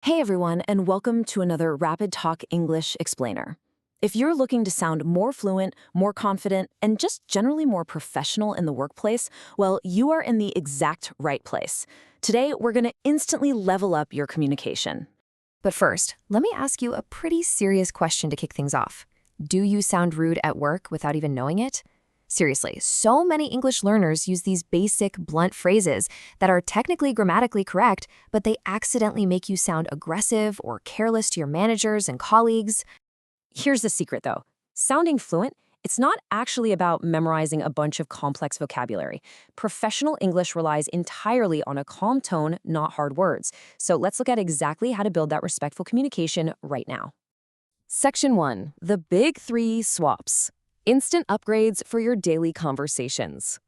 Hey everyone, and welcome to another Rapid Talk English Explainer. If you're looking to sound more fluent, more confident, and just generally more professional in the workplace, well, you are in the exact right place. Today, we're going to instantly level up your communication. But first, let me ask you a pretty serious question to kick things off. Do you sound rude at work without even knowing it? Seriously, so many English learners use these basic, blunt phrases that are technically grammatically correct, but they accidentally make you sound aggressive or careless to your managers and colleagues. Here's the secret though. Sounding fluent, it's not actually about memorizing a bunch of complex vocabulary. Professional English relies entirely on a calm tone, not hard words. So let's look at exactly how to build that respectful communication right now. Section 1. The Big Three Swaps. Instant upgrades for your daily conversations.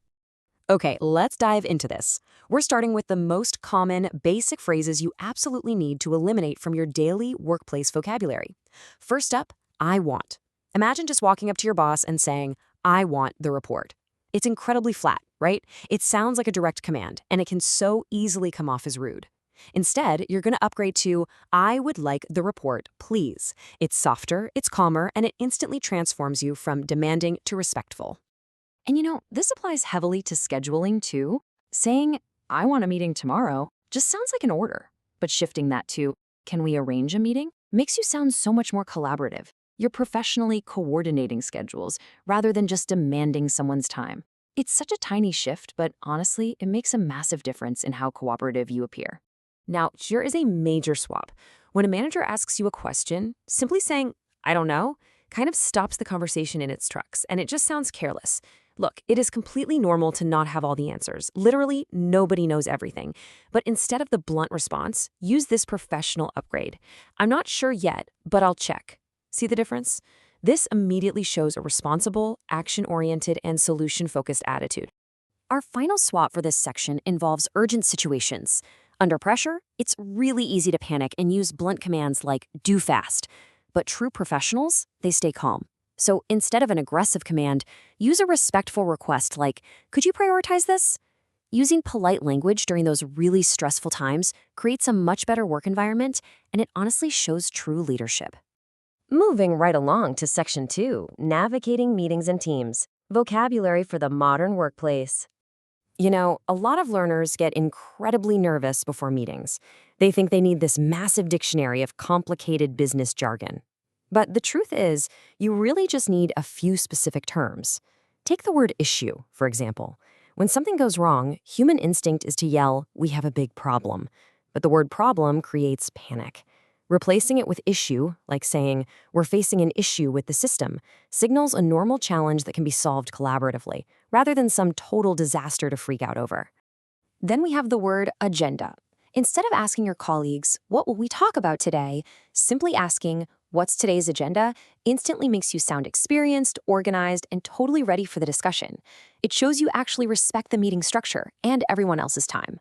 Okay, let's dive into this. We're starting with the most common, basic phrases you absolutely need to eliminate from your daily workplace vocabulary. First up, I want. Imagine just walking up to your boss and saying, I want the report. It's incredibly flat, right? It sounds like a direct command, and it can so easily come off as rude. Instead, you're going to upgrade to, I would like the report, please. It's softer, it's calmer, and it instantly transforms you from demanding to respectful. And this applies heavily to scheduling too. Saying, I want a meeting tomorrow, just sounds like an order. But shifting that to, can we arrange a meeting, makes you sound so much more collaborative. You're professionally coordinating schedules rather than just demanding someone's time. It's such a tiny shift, but honestly, it makes a massive difference in how cooperative you appear. Now, here is a major swap. When a manager asks you a question, simply saying, I don't know, kind of stops the conversation in its tracks, and it just sounds careless. Look, it is completely normal to not have all the answers. Literally, nobody knows everything. But instead of the blunt response, use this professional upgrade. I'm not sure yet, but I'll check. See the difference? This immediately shows a responsible, action-oriented, and solution-focused attitude. Our final swap for this section involves urgent situations. Under pressure, it's really easy to panic and use blunt commands like do fast. But true professionals, they stay calm. So instead of an aggressive command, use a respectful request like, could you prioritize this? Using polite language during those really stressful times creates a much better work environment, and it honestly shows true leadership. Moving right along to Section 2, Navigating Meetings and Teams. Vocabulary for the modern workplace. A lot of learners get incredibly nervous before meetings. They think they need this massive dictionary of complicated business jargon. But the truth is, you really just need a few specific terms. Take the word issue, for example. When something goes wrong, human instinct is to yell, we have a big problem. But the word problem creates panic. Replacing it with issue, like saying, we're facing an issue with the system, signals a normal challenge that can be solved collaboratively, rather than some total disaster to freak out over. Then we have the word agenda. Instead of asking your colleagues, what will we talk about today, simply asking, what's today's agenda, instantly makes you sound experienced, organized, and totally ready for the discussion. It shows you actually respect the meeting structure and everyone else's time.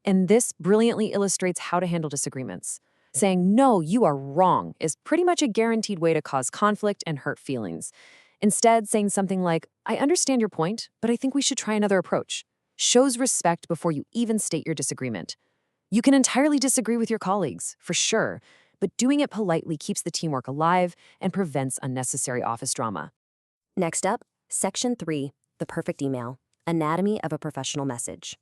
And this brilliantly illustrates how to handle disagreements. Saying, no, you are wrong, is pretty much a guaranteed way to cause conflict and hurt feelings. Instead, saying something like, I understand your point, but I think we should try another approach, shows respect before you even state your disagreement. You can entirely disagree with your colleagues, for sure, but doing it politely keeps the teamwork alive and prevents unnecessary office drama. Next up, Section 3, The Perfect Email, Anatomy of a Professional Message.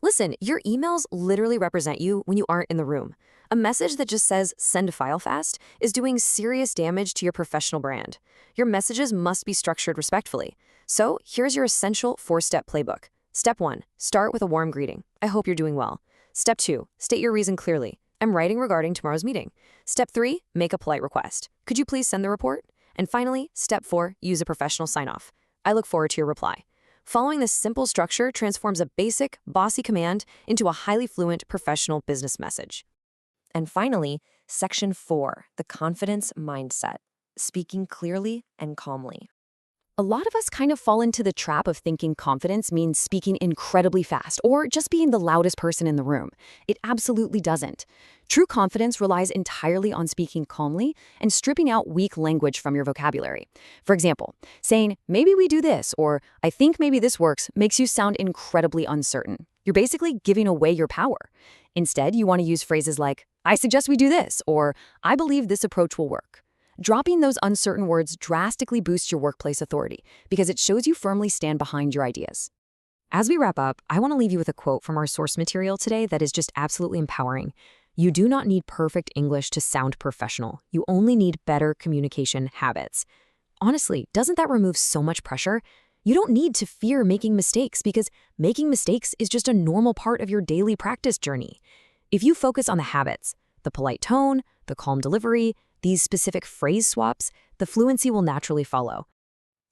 Listen, your emails literally represent you when you aren't in the room. A message that just says, send a file fast, is doing serious damage to your professional brand. Your messages must be structured respectfully. So here's your essential 4-step playbook. Step 1, start with a warm greeting. I hope you're doing well. Step 2, state your reason clearly. I'm writing regarding tomorrow's meeting. Step 3, make a polite request. Could you please send the report? And finally, Step 4, use a professional sign-off. I look forward to your reply. Following this simple structure transforms a basic, bossy command into a highly fluent, professional business message. And finally, Section 4, the confidence mindset, speaking clearly and calmly. A lot of us kind of fall into the trap of thinking confidence means speaking incredibly fast or just being the loudest person in the room. It absolutely doesn't. True confidence relies entirely on speaking calmly and stripping out weak language from your vocabulary. For example, saying, maybe we do this, or I think maybe this works, makes you sound incredibly uncertain. You're basically giving away your power. Instead, you want to use phrases like, I suggest we do this, or I believe this approach will work. Dropping those uncertain words drastically boosts your workplace authority because it shows you firmly stand behind your ideas. As we wrap up, I want to leave you with a quote from our source material today that is just absolutely empowering. You do not need perfect English to sound professional. You only need better communication habits. Honestly, doesn't that remove so much pressure? You don't need to fear making mistakes because making mistakes is just a normal part of your daily practice journey. If you focus on the habits, the polite tone, the calm delivery, these specific phrase swaps, the fluency will naturally follow.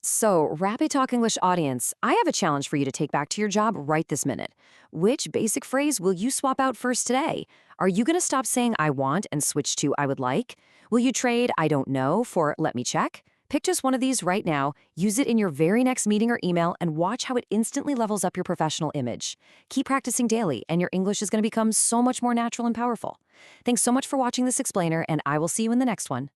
So, Rapid Talk English audience, I have a challenge for you to take back to your job right this minute. Which basic phrase will you swap out first today? Are you going to stop saying I want and switch to I would like? Will you trade I don't know for let me check? Pick just one of these right now, use it in your very next meeting or email, and watch how it instantly levels up your professional image. Keep practicing daily, and your English is going to become so much more natural and powerful. Thanks so much for watching this explainer, and I will see you in the next one.